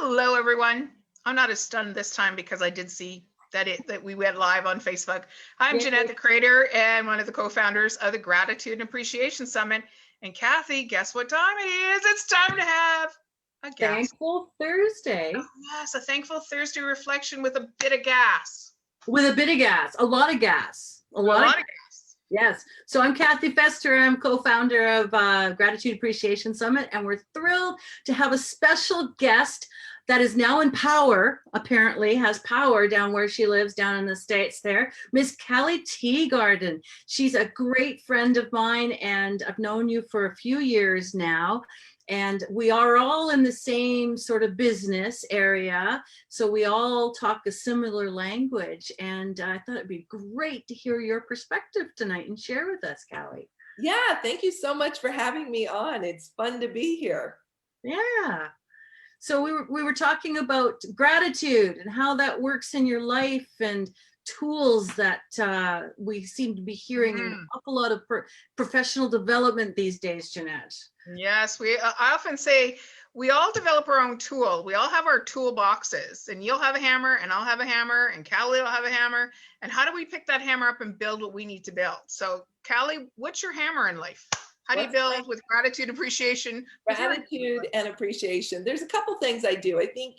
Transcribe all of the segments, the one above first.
Hello, everyone. I'm not as stunned this time because I did see that we went live on Facebook. I'm Yay. Jeanette, the creator and one of the co-founders of the Gratitude and Appreciation Summit. And Kathy, guess what time it is? It's time to have a gas. Thankful Thursday. Oh, yes, a thankful Thursday reflection with a bit of gas. With a bit of gas, a lot of gas. A lot of gas. Yes. So I'm Kathy Fester. I'm co-founder of Gratitude Appreciation Summit, and we're thrilled to have a special guest that is now in power, apparently has power down where she lives down in the States there, Miss Callie Teegardin. She's a great friend of mine, and I've known you for a few years now. And we are all in the same sort of business area, so we all talk a similar language. And I thought it'd be great to hear your perspective tonight and share with us, Callie. Yeah, thank you so much for having me on. It's fun to be here. Yeah. So we were talking about gratitude and how that works in your life, and tools that we seem to be hearing in an awful lot of professional development these days, Jeanette. Yes, I often say we all develop our own tool. We all have our tool boxes, and you'll have a hammer and I'll have a hammer and Callie will have a hammer. And how do we pick that hammer up and build what we need to build? So Callie, what's your hammer in life? How do you build with gratitude, appreciation? Gratitude and appreciation. There's a couple things I do. I think,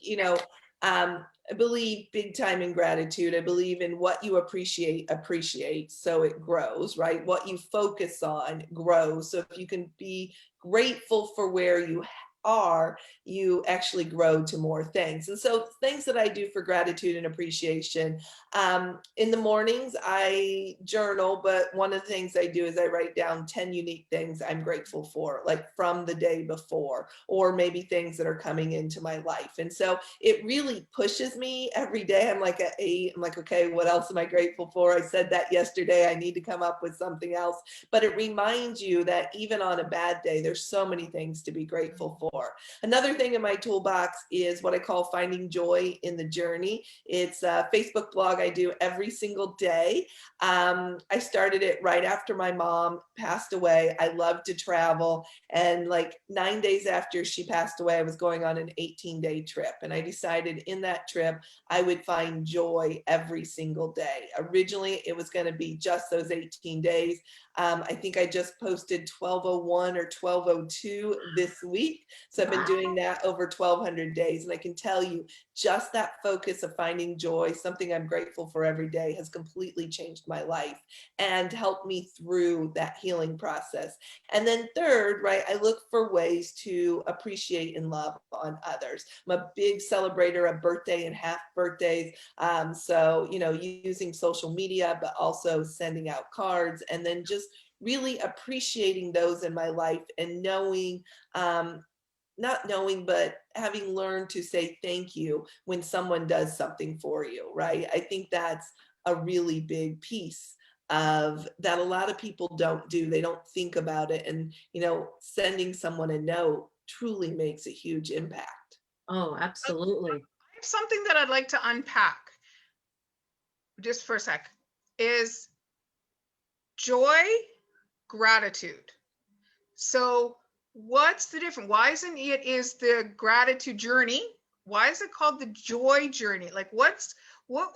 I believe big time in gratitude. I believe in what you appreciate, so it grows, right? What you focus on grows. So if you can be grateful for where you are, you actually grow to more things. And so things that I do for gratitude and appreciation, in the mornings I journal, but one of the things I do is I write down 10 unique things I'm grateful for, like from the day before, or maybe things that are coming into my life. And so it really pushes me every day. I'm like at 8, I'm like, okay, what else am I grateful for? I said that yesterday, I need to come up with something else. But it reminds you that even on a bad day, there's so many things to be grateful for. Another thing in my toolbox is what I call finding joy in the journey. It's a Facebook blog I do every single day. I started it right after my mom passed away. I love to travel, and like 9 days after she passed away, I was going on an 18-day trip, and I decided in that trip I would find joy every single day. Originally it was going to be just those 18 days. I think I just posted 1201 or 1202 this week. So I've been doing that over 1,200 days. And I can tell you, just that focus of finding joy, something I'm grateful for every day, has completely changed my life and helped me through that healing process. And then third, right, I look for ways to appreciate and love on others. I'm a big celebrator of birthday and half birthdays. So, using social media, but also sending out cards, and then just really appreciating those in my life, and knowing, not knowing, but having learned to say thank you when someone does something for you, right? I think that's a really big piece of that a lot of people don't do. They don't think about it. And, sending someone a note truly makes a huge impact. Oh, absolutely. I have something that I'd like to unpack just for a sec. Is joy, gratitude. So what's the difference? Why isn't is the gratitude journey? Why is it called the joy journey? Like what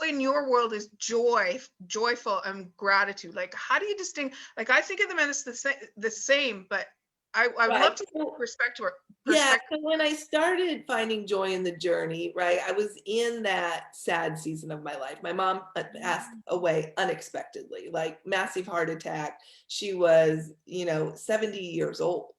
in your world is joyful, and gratitude? Like how do you distinguish? Like I think of them as the same, but I would love to get perspective. Yeah, so when I started finding joy in the journey, right, I was in that sad season of my life. My mom passed away unexpectedly, like massive heart attack. She was, 70 years old,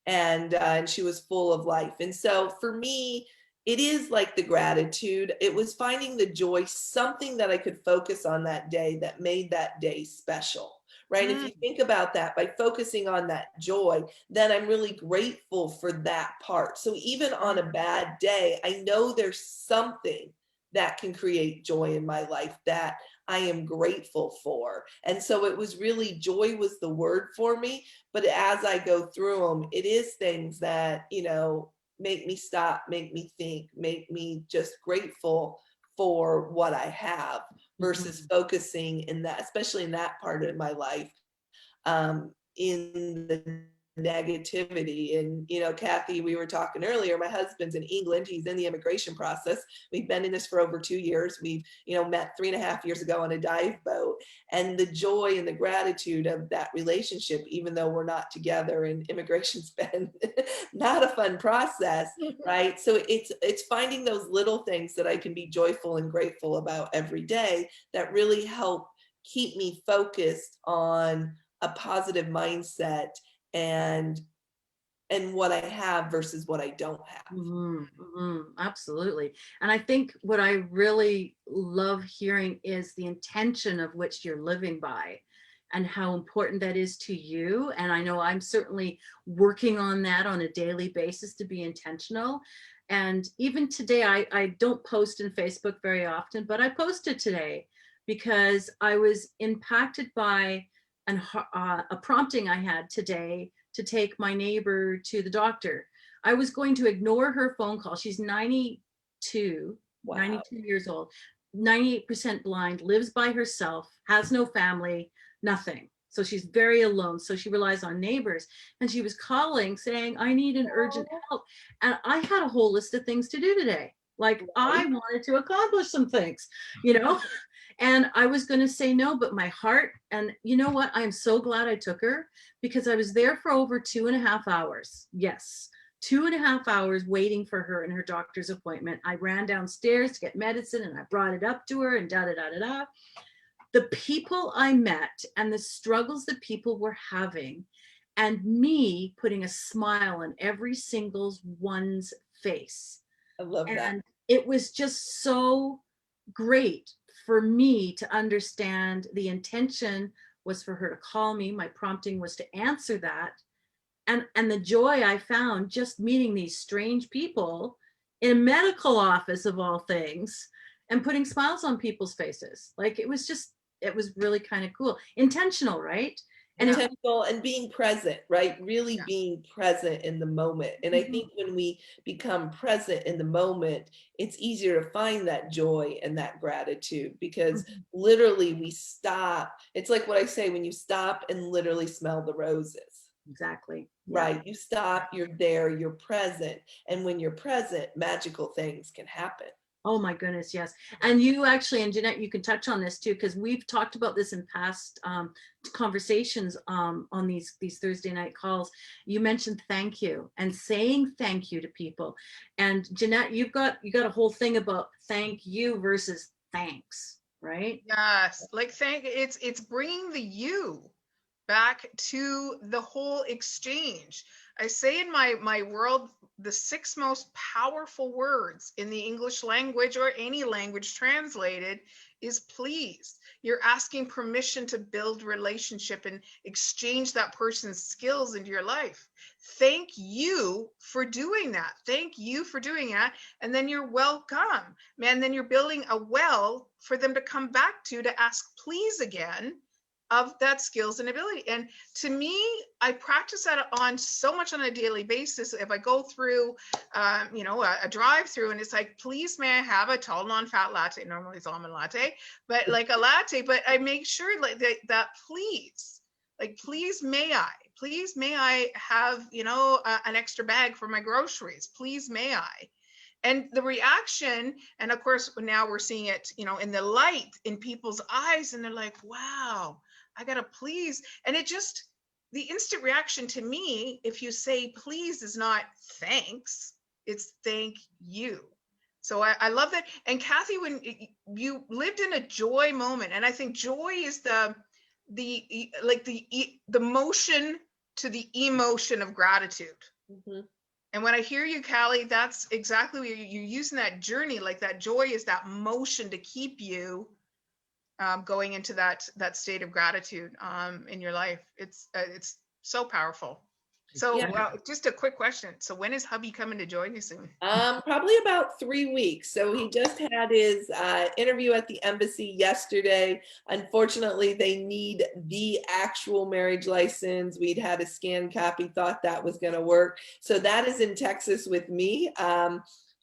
and she was full of life. And so for me, it is like the gratitude. It was finding the joy, something that I could focus on that day that made that day special. Right. If you think about that, by focusing on that joy, then I'm really grateful for that part. So even on a bad day, I know there's something that can create joy in my life that I am grateful for. And so it was really, joy was the word for me. But as I go through them, it is things that, make me stop, make me think, make me just grateful for what I have, versus focusing in that, especially in that part of my life, in the negativity. And, you know, Kathy, we were talking earlier, my husband's in England. He's in the immigration process. We've been in this for over 2 years. We've, you know, met 3.5 years ago on a dive boat, and the joy and the gratitude of that relationship, even though we're not together, and immigration's been not a fun process, right? So it's finding those little things that I can be joyful and grateful about every day that really help keep me focused on a positive mindset and what I have versus what I don't have. Absolutely. And I think what I really love hearing is the intention of which you're living by and how important that is to you. And I know I'm certainly working on that on a daily basis to be intentional. And even today, I don't post in Facebook very often, but I posted today because I was impacted by a prompting I had today to take my neighbor to the doctor. I was going to ignore her phone call. She's 92, wow. 92 years old, 98% blind, lives by herself, has no family, nothing. So she's very alone. So she relies on neighbors. And she was calling saying, I need an urgent help. And I had a whole list of things to do today. Like I wanted to accomplish some things, you know? And I was going to say no, but my heart, and you know what? I'm so glad I took her because I was there for over 2.5 hours. Yes, 2.5 hours waiting for her in her doctor's appointment. I ran downstairs to get medicine and I brought it up to her and da da da da da. The people I met and the struggles that people were having, and me putting a smile on every single one's face. I love that. And it was just so great for me to understand the intention was for her to call me. My prompting was to answer that. And the joy I found just meeting these strange people in a medical office of all things and putting smiles on people's faces. Like it was really kind of cool. Intentional, right? And intentional and being present, right? Really being present in the moment. And I think when we become present in the moment, it's easier to find that joy and that gratitude because literally we stop. It's like what I say, when you stop and literally smell the roses. Exactly. Right. You stop, you're there, you're present. And when you're present, magical things can happen. Oh my goodness, yes. And you actually, and Jeanette, you can touch on this too, because we've talked about this in past conversations on these Thursday night calls. You mentioned thank you and saying thank you to people. And Jeanette, you got a whole thing about thank you versus thanks, right? Yes, like it's bringing the you back to the whole exchange. I say in my world, the 6 most powerful words in the English language or any language translated is please. You're asking permission to build relationship and exchange that person's skills into your life. Thank you for doing that. Thank you for doing that. And then you're welcome, man. Then you're building a well for them to come back to ask please again of that skills and ability. And to me, I practice that on so much on a daily basis. If I go through, a drive-through and it's like, please, may I have a tall non-fat latte? Normally it's almond latte, but like a latte, but I make sure like that please, like, please, may I have, an extra bag for my groceries? Please, may I? And the reaction, and of course, now we're seeing it, in the light in people's eyes, and they're like, wow, I gotta please. And the instant reaction to me, if you say please, is not thanks, it's thank you. So I love that. And Kathy, when you lived in a joy moment, and I think joy is the motion to the emotion of gratitude. Mm-hmm. And when I hear you, Callie, that's exactly what you're using that journey. Like that joy is that motion to keep you going into that state of gratitude in your life. It's so powerful. So just a quick question. So when is hubby coming to join you soon? Probably about 3 weeks. So he just had his interview at the embassy yesterday. Unfortunately, they need the actual marriage license. We'd had a scanned copy, thought that was going to work. So that is in Texas with me.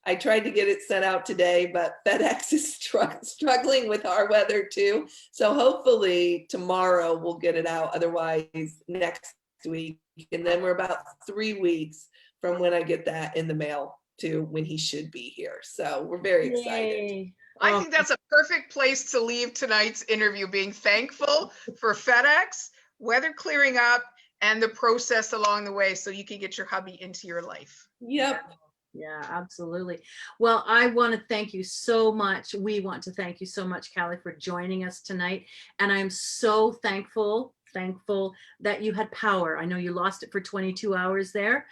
I tried to get it sent out today, but FedEx is struggling with our weather too. So hopefully tomorrow we'll get it out. Otherwise next week. And then we're about 3 weeks from when I get that in the mail to when he should be here. So we're very excited. Yay. I Oh, think that's a perfect place to leave tonight's interview, being thankful for FedEx, weather clearing up, and the process along the way so you can get your hubby into your life. Yep. yeah, absolutely. Well, I want to thank you so much. We want to thank you so much, Callie, for joining us tonight. And I'm so thankful that you had power. I know you lost it for 22 hours there.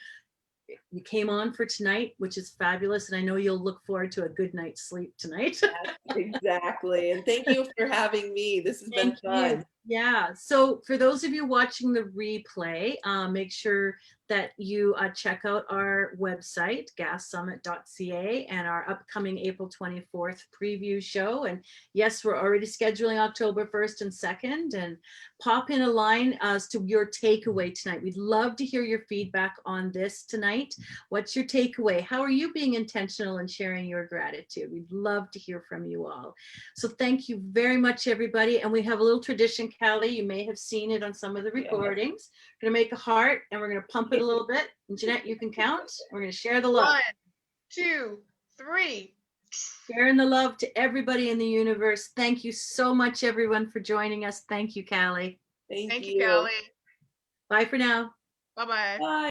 You came on for tonight, which is fabulous. And I know you'll look forward to a good night's sleep tonight. Exactly. And thank you for having me. This has been Thank fun. you. Yeah. So for those of you watching the replay, make sure that you check out our website, gassummit.ca, and our upcoming April 24th preview show. And yes, we're already scheduling October 1st and 2nd. And pop in a line as to your takeaway tonight. We'd love to hear your feedback on this tonight. What's your takeaway? How are you being intentional in sharing your gratitude? We'd love to hear from you all. So thank you very much, everybody. And we have a little tradition, Callie. You may have seen it on some of the recordings. We're going to make a heart and we're going to pump it a little bit. And Jeanette, you can count. We're going to share the love. 1, 2, 3. Sharing the love to everybody in the universe. Thank you so much, everyone, for joining us. Thank you, Callie. Thank Thank you. you, Callie. Bye for now. Bye-bye. Bye.